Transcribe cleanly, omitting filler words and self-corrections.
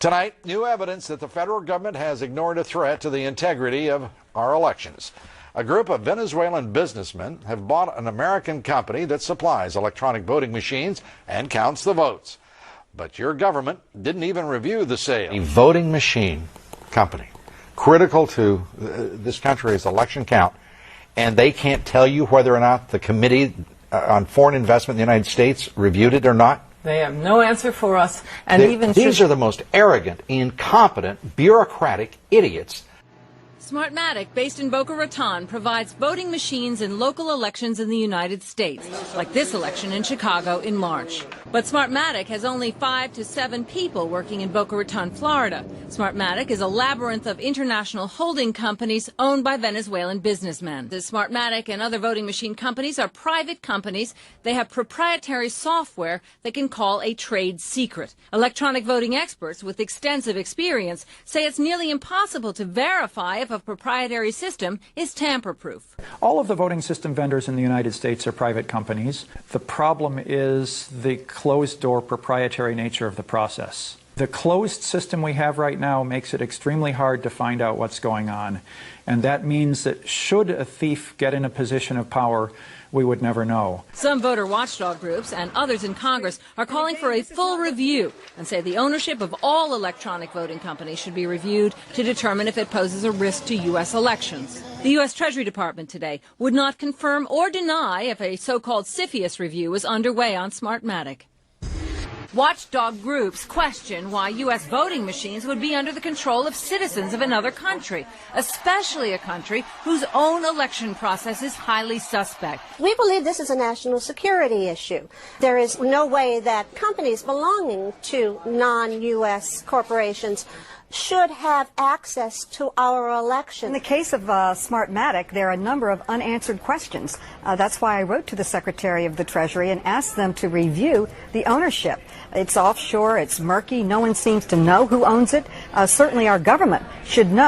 Tonight, new evidence that the federal government has ignored a threat to the integrity of our elections. A group of Venezuelan businessmen have bought an American company that supplies electronic voting machines and counts the votes. But your government didn't even review the sale. A voting machine company, critical to this country's election count, and they can't tell you whether or not the Committee on Foreign Investment in the United States reviewed it or not? They have no answer for us. And these are the most arrogant, incompetent, bureaucratic idiots. Smartmatic, based in Boca Raton, provides voting machines in local elections in the United States, like this election in Chicago in March. But Smartmatic has only 5 to 7 people working in Boca Raton, Florida. Smartmatic is a labyrinth of international holding companies owned by Venezuelan businessmen. The Smartmatic and other voting machine companies are private companies. They have proprietary software they can call a trade secret. Electronic voting experts with extensive experience say it's nearly impossible to verify if a proprietary system is tamper-proof. All of the voting system vendors in the United States are private companies. The problem is the closed-door proprietary nature of the process. The closed system we have right now makes it extremely hard to find out what's going on. And that means that should a thief get in a position of power, we would never know. Some voter watchdog groups and others in Congress are calling for a full review and say the ownership of all electronic voting companies should be reviewed to determine if it poses a risk to U.S. elections. The U.S. Treasury Department today would not confirm or deny if a so-called CFIUS review is underway on Smartmatic. Watchdog groups question why U.S. voting machines would be under the control of citizens of another country, especially a country whose own election process is highly suspect. We believe this is a national security issue. There is no way that companies belonging to non-U.S. corporations should have access to our elections. In the case of Smartmatic, there are a number of unanswered questions. That's why I wrote to the Secretary of the Treasury and asked them to review the ownership. It's offshore, it's murky, no one seems to know who owns it. Certainly our government should know.